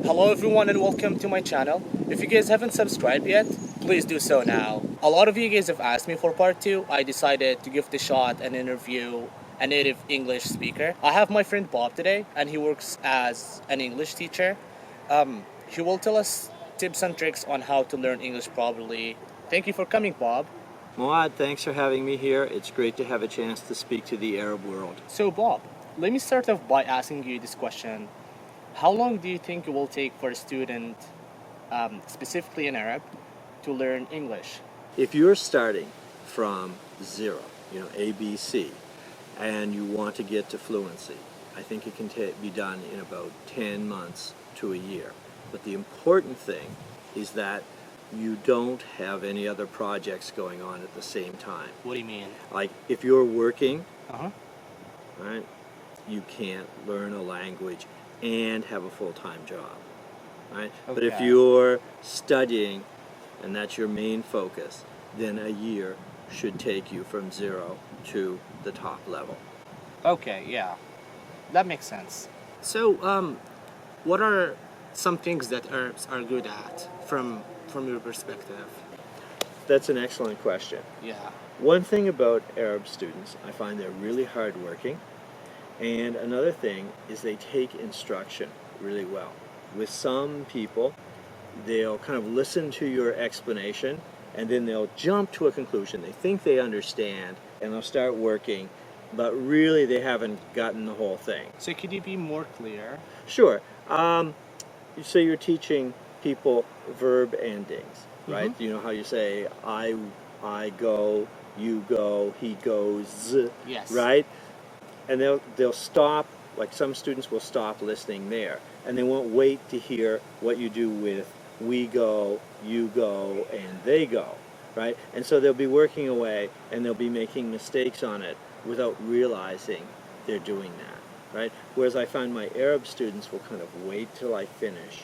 Hello everyone and welcome to my channel. If you guys haven't subscribed yet, please do so now. A lot of you guys have asked me for part 2. I decided to give the shot and interview a native English speaker. I have my friend Bob today and he works as an English teacher. He will tell us tips and tricks on how to learn English properly. Thank you for coming, Bob. MOAAD, thanks for having me here. It's great to have a chance to speak to the Arab world. So Bob, let me start off by asking you this question. How long do you think it will take for a student, specifically in Arab, to learn English? If you're starting from zero, ABC, and you want to get to fluency, I think it can be done in about 10 months to a year. But the important thing is that you don't have any other projects going on at the same time. What do you mean? Like if you're working, Uh-huh. right, you can't learn a language and have a full-time job, right? Okay. But if you're studying and that's your main focus, then a year should take you from zero to the top level. Okay, yeah. That makes sense. So, what are some things that Arabs are good at from your perspective? That's an excellent question. Yeah. One thing about Arab students, I find they're really hardworking. And another thing is they take instruction really well. With some people, they'll kind of listen to your explanation and then they'll jump to a conclusion. They think they understand and they'll start working, but really they haven't gotten the whole thing. So could you be more clear? Sure. You say you're teaching people verb endings, right? Mm-hmm. You know how you say I go, you go, he goes, Yes. right? And they'll stop, like some students will stop listening there, and they won't wait to hear what you do with we go, you go, and they go, right? And so they'll be working away, and they'll be making mistakes on it without realizing they're doing that, right? Whereas I find my Arab students will kind of wait till I finish,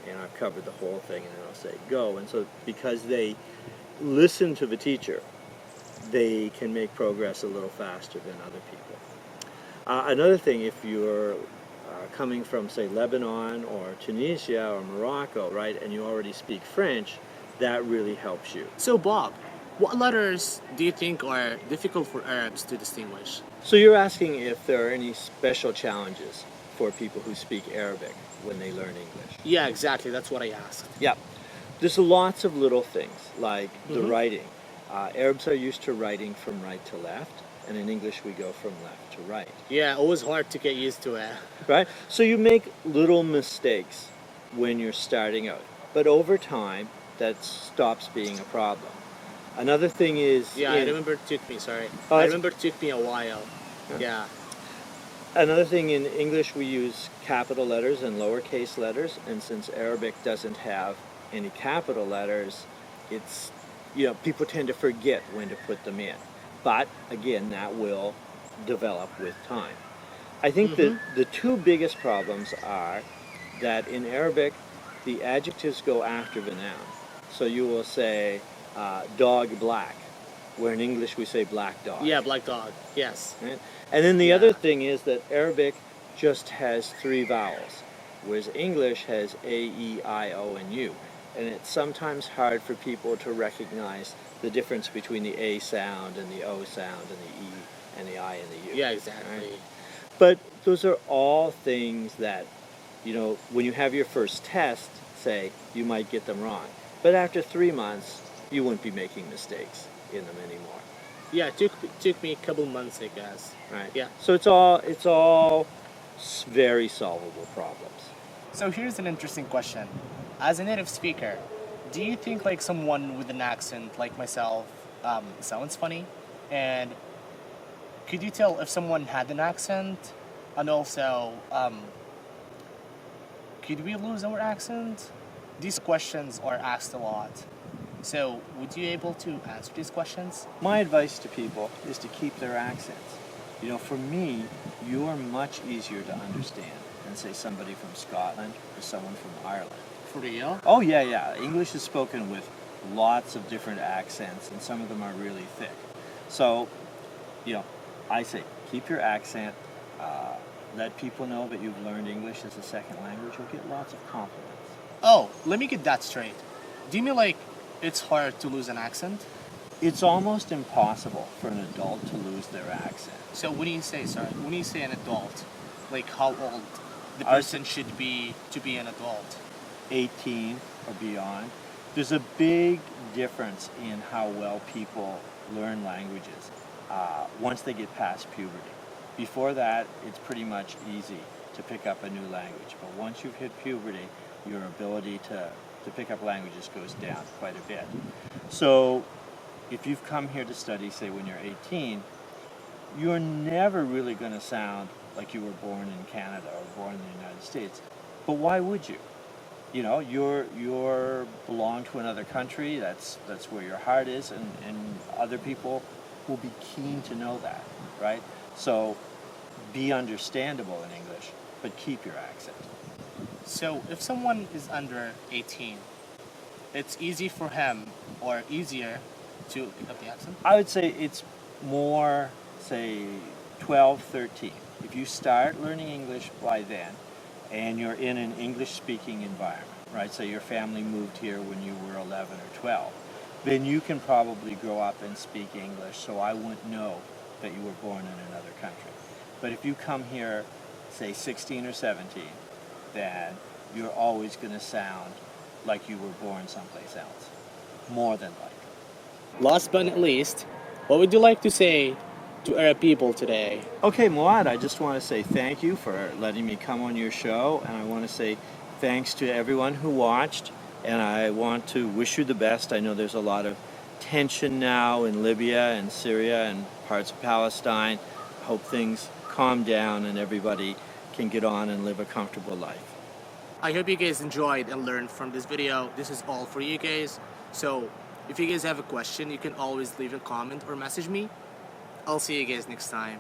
and I've covered the whole thing, and then I'll say go. And so because they listen to the teacher, they can make progress a little faster than other people. Another thing, if you're coming from, say, Lebanon or Tunisia or Morocco, right, and you already speak French, that really helps you. So Bob, what letters do you think are difficult for Arabs to distinguish? So you're asking if there are any special challenges for people who speak Arabic when they learn English? Yeah, exactly. That's what I asked. Yeah. There's lots of little things, like the Mhm. writing. Arabs are used to writing from right to left, and in English we go from left to right. Yeah, it was hard to get used to it. Right? So you make little mistakes when you're starting out, but over time that stops being a problem. Another thing is Yeah, I remember it took me, sorry. Oh, I that's- remember it took me a while. Yeah. Another thing, in English we use capital letters and lowercase letters, and since Arabic doesn't have any capital letters, it's, people tend to forget when to put them in. But again, that will develop with time. I think that the two biggest problems are that in Arabic, the adjectives go after the noun. So you will say dog black, where in English we say black dog. Yeah, black dog. Yes. Right? And then the other thing is that Arabic just has 3 vowels, whereas English has A, E, I, O, and U. And it's sometimes hard for people to recognize the difference between the A sound and the O sound and the E and the I and the U. Yeah, exactly. Right? But those are all things that, when you have your first test, say, you might get them wrong. But after 3 months, you won't be making mistakes in them anymore. Yeah, it took me a couple months, I guess. Right? Yeah. So it's all very solvable problems. So here's an interesting question. As a native speaker, do you think like someone with an accent like myself sounds funny? And could you tell if someone had an accent? And also, could we lose our accent? These questions are asked a lot. So would you be able to answer these questions? My advice to people is to keep their accents. For me, you are much easier to understand than, say, somebody from Scotland or someone from Ireland. For real? Oh, yeah. English is spoken with lots of different accents, and some of them are really thick. So, I say, keep your accent, let people know that you've learned English as a second language, you'll get lots of compliments. Oh, let me get that straight. Do you mean like it's hard to lose an accent? It's almost impossible for an adult to lose their accent. So when you say, when you say an adult, like how old the I was- person should be to be an adult? 18 or beyond. There's a big difference in how well people learn languages once they get past puberty. Before that, it's pretty much easy to pick up a new language. But once you've hit puberty, your ability to pick up languages goes down quite a bit. So if you've come here to study, say when you're 18, you're never really going to sound like you were born in Canada or born in the United States. But why would you? You know, you're belong to another country. That's where your heart is, and other people will be keen to know that, right? So be understandable in English, but keep your accent. So if someone is under 18, it's easy for him or easier to pick up the accent? I would say it's more, say, 12, 13. If you start learning English by then, and you're in an English-speaking environment, right? So your family moved here when you were 11 or 12, then you can probably grow up and speak English, so I wouldn't know that you were born in another country. But if you come here, say 16 or 17, then you're always going to sound like you were born someplace else, more than likely. Last but not least, what would you like to say to our people today? Okay, MOAAD, I just want to say thank you for letting me come on your show, and I want to say thanks to everyone who watched, and I want to wish you the best. I know there's a lot of tension now in Libya and Syria and parts of Palestine. I hope things calm down and everybody can get on and live a comfortable life. I hope you guys enjoyed and learned from this video. This is all for you guys. So if you guys have a question, you can always leave a comment or message me. I'll see you guys next time.